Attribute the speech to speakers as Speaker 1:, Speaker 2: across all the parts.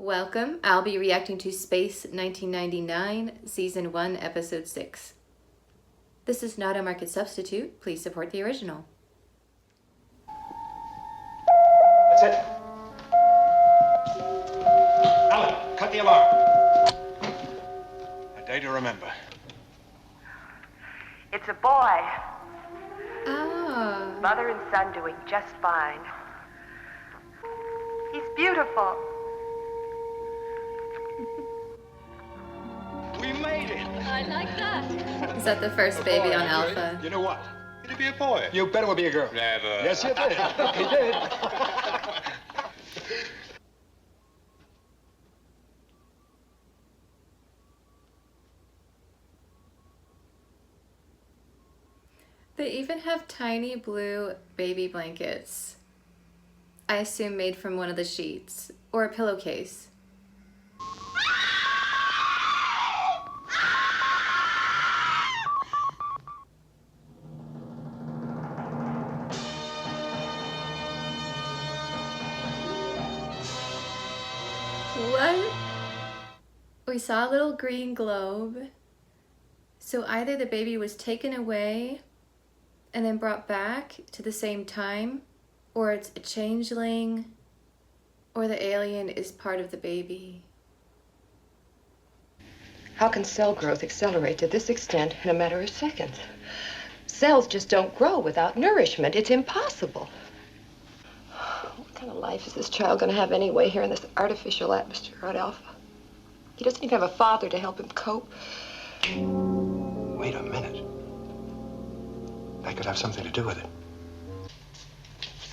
Speaker 1: Welcome. I'll be reacting to Space 1999, Season 1, Episode 6. This is not a market substitute. Please support the original.
Speaker 2: That's it. Alan, cut the alarm. A day to remember.
Speaker 3: It's a boy.
Speaker 1: Ah.
Speaker 3: Mother and son doing just fine. He's beautiful.
Speaker 2: We made it.
Speaker 4: I like that.
Speaker 1: Is that the first baby on Alpha?
Speaker 2: You know what? It'll be a boy.
Speaker 5: You bet it will be a girl.
Speaker 2: Never.
Speaker 5: Yes, you did. He did.
Speaker 1: They even have tiny blue baby blankets. I assume made from one of the sheets or a pillowcase. What? We saw a little green globe. So either the baby was taken away and then brought back to the same time, or it's a changeling, or the alien is part of the baby.
Speaker 6: How can cell growth accelerate to this extent in a matter of seconds? Cells just don't grow without nourishment. It's impossible. What kind of life is this child going to have anyway here in this artificial atmosphere at Alpha? He doesn't even have a father to help him cope.
Speaker 5: Wait a minute. That could have something to do with it.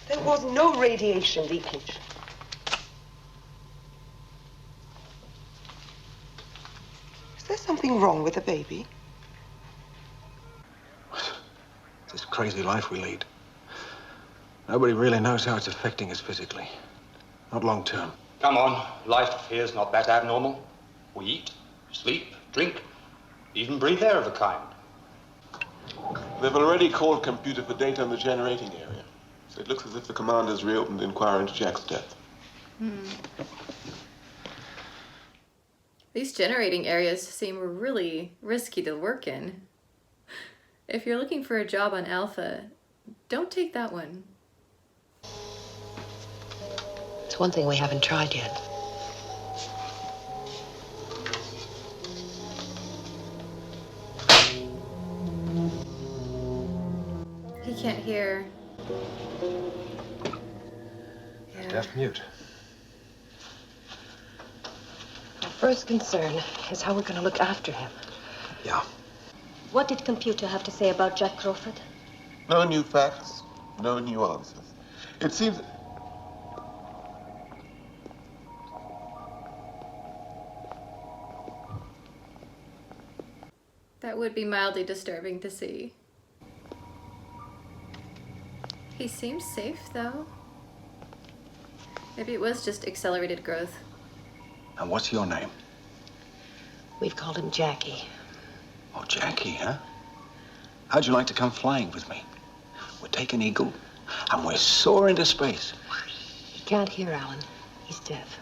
Speaker 7: There was no radiation leakage. Is there something wrong with the baby?
Speaker 5: This crazy life we lead. Nobody really knows how it's affecting us physically. Not long term.
Speaker 2: Come on. Life here's not that abnormal. We eat, sleep, drink, even breathe air of a kind.
Speaker 8: They've already called computer for data on the generating area. So it looks as if the commander's reopened the inquiry into Jack's death.
Speaker 1: These generating areas seem really risky to work in. If you're looking for a job on Alpha, don't take that one.
Speaker 6: It's one thing we haven't tried yet.
Speaker 1: He can't hear.
Speaker 5: Deaf mute.
Speaker 6: Our first concern is how we're going to look after him.
Speaker 5: Yeah.
Speaker 4: What did computer have to say about Jack Crawford?
Speaker 8: No new facts, no new answers. It seems...
Speaker 1: That would be mildly disturbing to see. He seems safe, though. Maybe it was just accelerated growth.
Speaker 5: And what's your name?
Speaker 6: We've called him Jackie.
Speaker 5: Oh, Jackie, huh? How'd you like to come flying with me? We're taking Eagle, and we're soaring to space.
Speaker 6: He can't hear, Alan. He's deaf.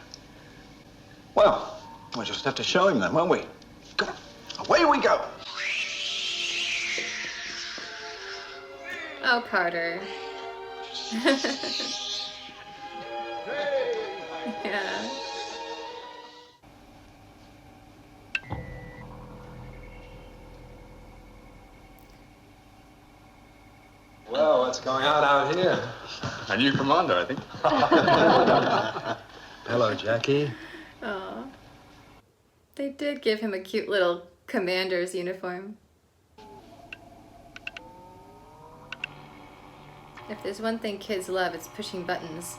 Speaker 5: Well, we'll just have to show him then, won't we? Come on, away we go!
Speaker 1: Oh, Carter. Yeah.
Speaker 5: Well, what's going on out here?
Speaker 2: A new commander, I think.
Speaker 5: Hello, Jackie.
Speaker 1: Aw. They did give him a cute little commander's uniform. If there's one thing kids love, it's pushing buttons.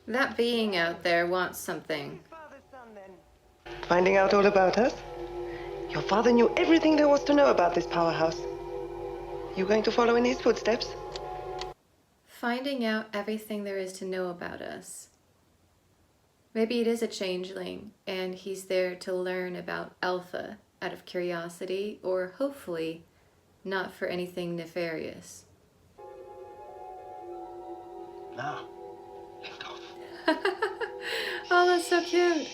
Speaker 1: That being out there wants something.
Speaker 7: Finding out all about us? Your father knew everything there was to know about this powerhouse. You going to follow in his footsteps?
Speaker 1: Finding out everything there is to know about us. Maybe it is a changeling, and he's there to learn about Alpha out of curiosity, or hopefully not for anything nefarious.
Speaker 5: Now, link off.
Speaker 1: Oh, that's so cute.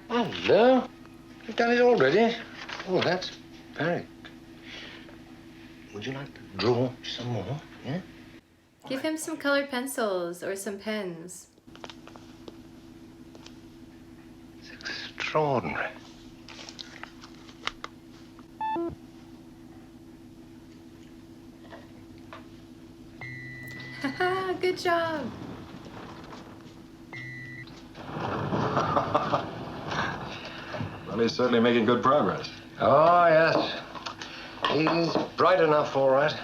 Speaker 9: Hello. You've done it already? Oh, that's very good. Would you like to draw some more? Yeah?
Speaker 1: Give him some colored pencils or some pens.
Speaker 9: It's extraordinary.
Speaker 1: Haha, good job.
Speaker 10: Well, he's certainly making good progress.
Speaker 9: Oh, yes. He's bright enough, all right.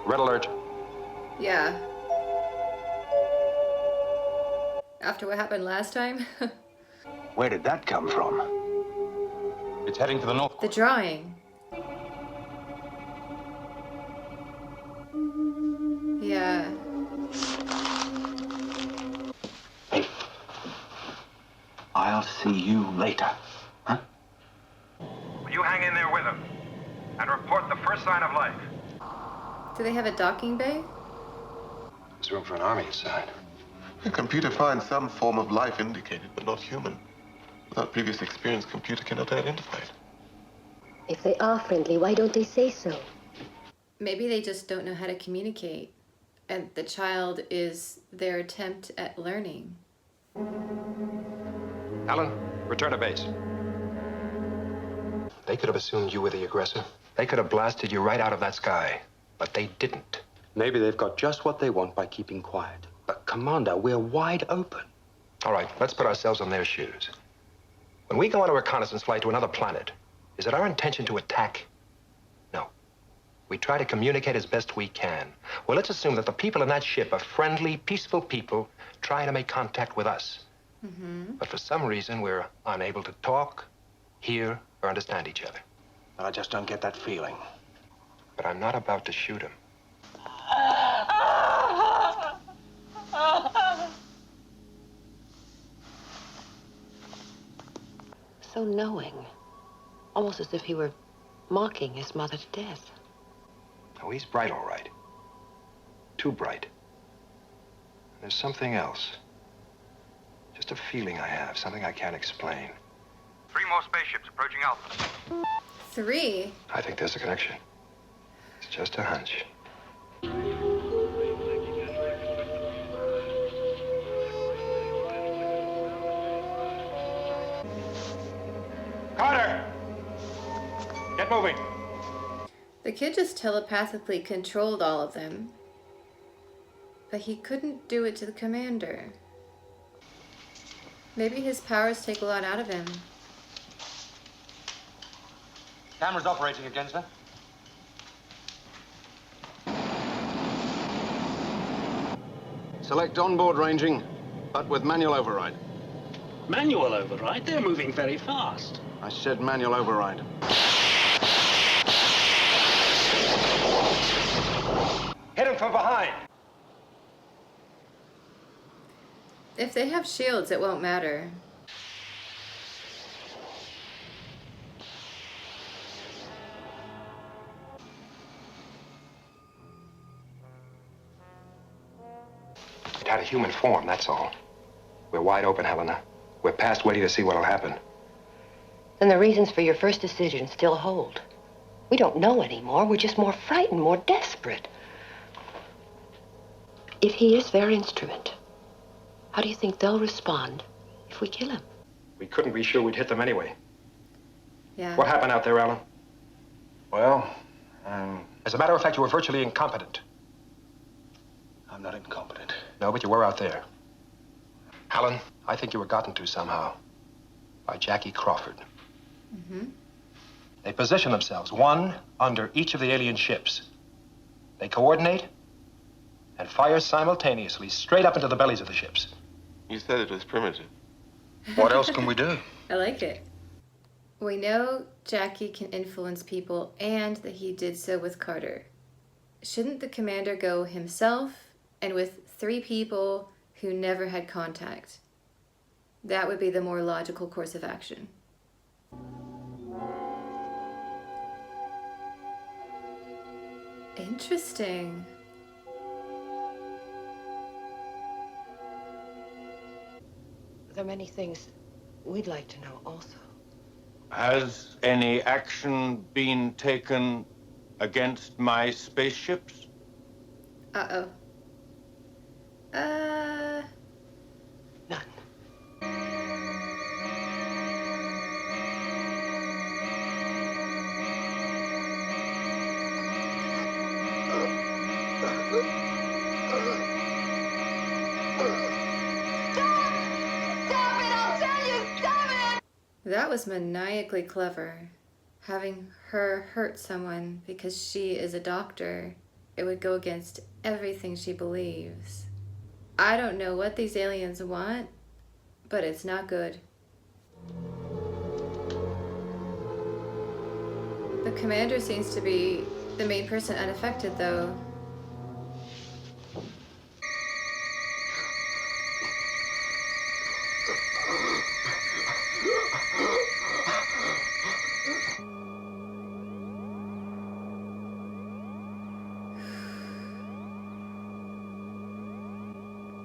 Speaker 10: Red alert.
Speaker 1: Yeah. After what happened last time?
Speaker 5: Where did that come from?
Speaker 2: It's heading to the north.
Speaker 1: The drawing. Yeah.
Speaker 5: Hey, I'll see you later. Huh?
Speaker 11: You hang in there with him and report the first sign of life.
Speaker 1: Do they have a docking bay?
Speaker 9: There's room for an army inside.
Speaker 8: The computer finds some form of life indicated, but not human. Without previous experience, computer cannot identify it.
Speaker 4: If they are friendly, why don't they say so?
Speaker 1: Maybe they just don't know how to communicate. And the child is their attempt at learning.
Speaker 10: Alan, return to base.
Speaker 9: They could have assumed you were the aggressor. They could have blasted you right out of that sky. But they didn't.
Speaker 2: Maybe they've got just what they want by keeping quiet. But, Commander, we're wide open.
Speaker 9: All right, let's put ourselves on their shoes. When we go on a reconnaissance flight to another planet, is it our intention to attack? No. We try to communicate as best we can. Well, let's assume that the people in that ship are friendly, peaceful people trying to make contact with us. But for some reason, we're unable to talk, hear, or understand each other.
Speaker 5: I just don't get that feeling.
Speaker 9: But I'm not about to shoot him.
Speaker 6: So knowing. Almost as if he were mocking his mother to death.
Speaker 9: Oh, he's bright, all right. Too bright. There's something else. Just a feeling I have, something I can't explain.
Speaker 11: 3 more spaceships approaching Alpha.
Speaker 1: 3?
Speaker 9: I think there's a connection. It's just a hunch.
Speaker 10: Carter! Get moving.
Speaker 1: The kid just telepathically controlled all of them. But he couldn't do it to the commander. Maybe his powers take a lot out of him.
Speaker 2: Camera's operating again, sir.
Speaker 10: Select onboard ranging, but with manual override.
Speaker 12: Manual override? They're moving very fast.
Speaker 10: I said manual override.
Speaker 9: Hit him from behind!
Speaker 1: If they have shields, it won't matter.
Speaker 9: It had a human form, that's all. We're wide open, Helena. We're past waiting to see what'll happen.
Speaker 6: Then the reasons for your first decision still hold. We don't know anymore. We're just more frightened, more desperate. If he is their instrument, how do you think they'll respond if we kill him?
Speaker 9: We couldn't be sure we'd hit them anyway.
Speaker 1: Yeah.
Speaker 9: What happened out there, Alan?
Speaker 5: Well,
Speaker 9: As a matter of fact, you were virtually incompetent.
Speaker 5: I'm not incompetent.
Speaker 9: No, but you were out there. Alan, I think you were gotten to somehow. By Jackie Crawford. They position themselves, one under each of the alien ships. They coordinate and fire simultaneously straight up into the bellies of the ships.
Speaker 8: You said it was primitive.
Speaker 10: What else can we do?
Speaker 1: I like it. We know Jackie can influence people and that he did so with Carter. shouldn't the commander go himself and with 3 people who never had contact? That would be the more logical course of action. Interesting.
Speaker 6: There are many things we'd like to know also.
Speaker 13: Has any action been taken against my spaceships?
Speaker 1: Uh-oh.
Speaker 6: None.
Speaker 1: That was maniacally clever. Having her hurt someone because she is a doctor, it would go against everything she believes. I don't know what these aliens want, but it's not good. The commander seems to be the main person unaffected, though.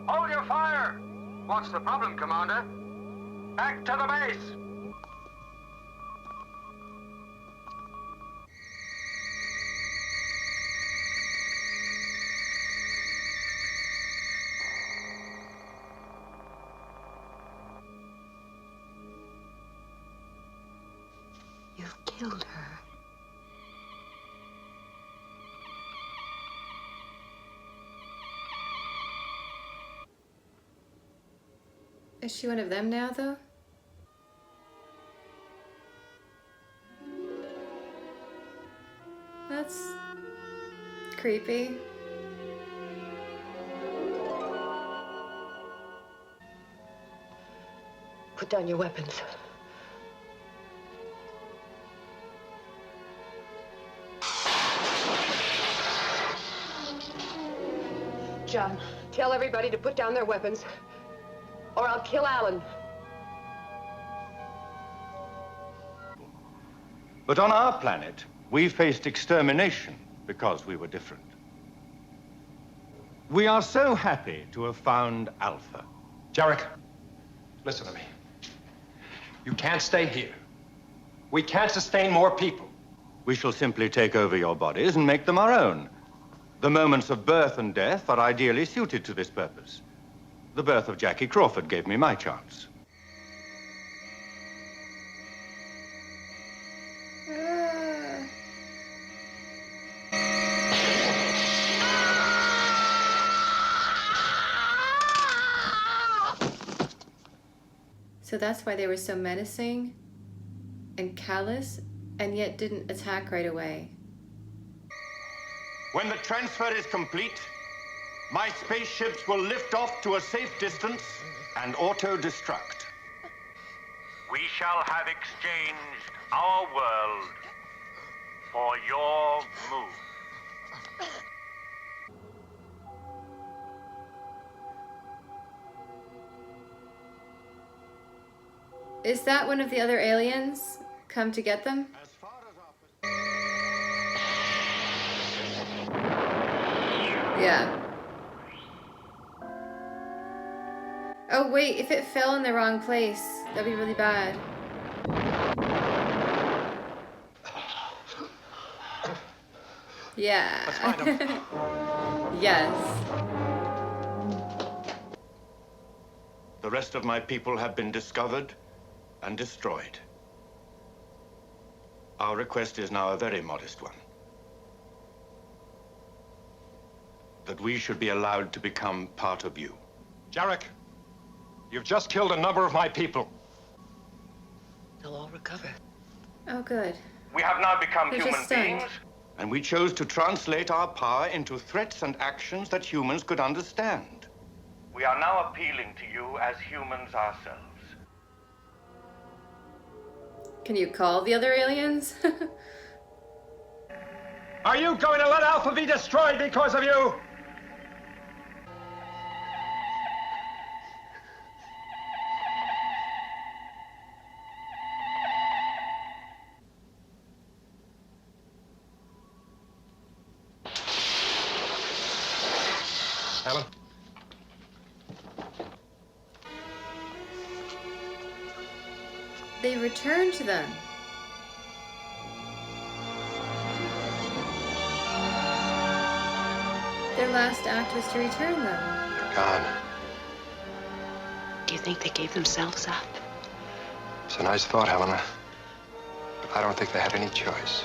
Speaker 11: Hold your fire! What's the problem, Commander? Back to the base!
Speaker 6: You've killed her.
Speaker 1: Is she one of them now, though? That's creepy.
Speaker 6: Put down your weapons. John, tell everybody to put down their weapons, or I'll kill Alan.
Speaker 13: But on our planet, we faced extermination because we were different. We are so happy to have found Alpha.
Speaker 9: Jarek, listen to me. You can't stay here. We can't sustain more people.
Speaker 13: We shall simply take over your bodies and make them our own. The moments of birth and death are ideally suited to this purpose. The birth of Jackie Crawford gave me my chance.
Speaker 1: So that's why they were so menacing and callous, and yet didn't attack right away.
Speaker 13: When the transfer is complete, my spaceships will lift off to a safe distance and auto-destruct.
Speaker 11: We shall have exchanged our world for your moon.
Speaker 1: Is that one of the other aliens come to get them? Yeah. Oh wait, if it fell in the wrong place, that'd be really bad. Yeah. Yes.
Speaker 13: The rest of my people have been discovered and destroyed. Our request is now a very modest one. That we should be allowed to become part of you.
Speaker 9: Jarek, you've just killed a number of my people.
Speaker 6: They'll all recover.
Speaker 1: Oh, good.
Speaker 11: We have now become
Speaker 1: They're
Speaker 11: human
Speaker 1: just stunned.
Speaker 11: beings.
Speaker 13: And we chose to translate our power into threats and actions that humans could understand.
Speaker 11: We are now appealing to you as humans ourselves.
Speaker 1: Can you call the other aliens?
Speaker 11: Are you going to let Alpha be destroyed because of you?
Speaker 9: Alan?
Speaker 1: They returned them. Their last act was to return them.
Speaker 9: They're gone.
Speaker 4: Do you think they gave themselves up?
Speaker 9: It's a nice thought, Helena. But I don't think they had any choice.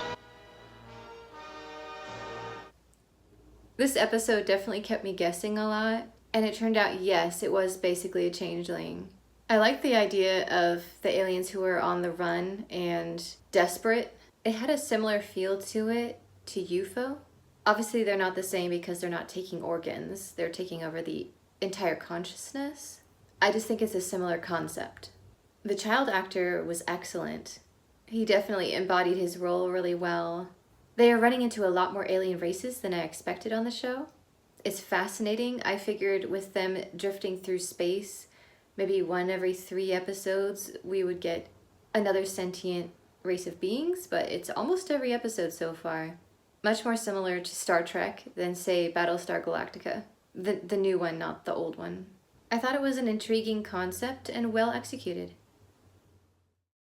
Speaker 1: This episode definitely kept me guessing a lot, and it turned out, yes, it was basically a changeling. I like the idea of the aliens who were on the run and desperate. It had a similar feel to it to UFO. Obviously, they're not the same because they're not taking organs. They're taking over the entire consciousness. I just think it's a similar concept. The child actor was excellent. He definitely embodied his role really well. They are running into a lot more alien races than I expected on the show. It's fascinating. I figured with them drifting through space, maybe 1 every 3 episodes, we would get another sentient race of beings, but it's almost every episode so far. Much more similar to Star Trek than, say, Battlestar Galactica. The new one, not the old one. I thought it was an intriguing concept and well executed.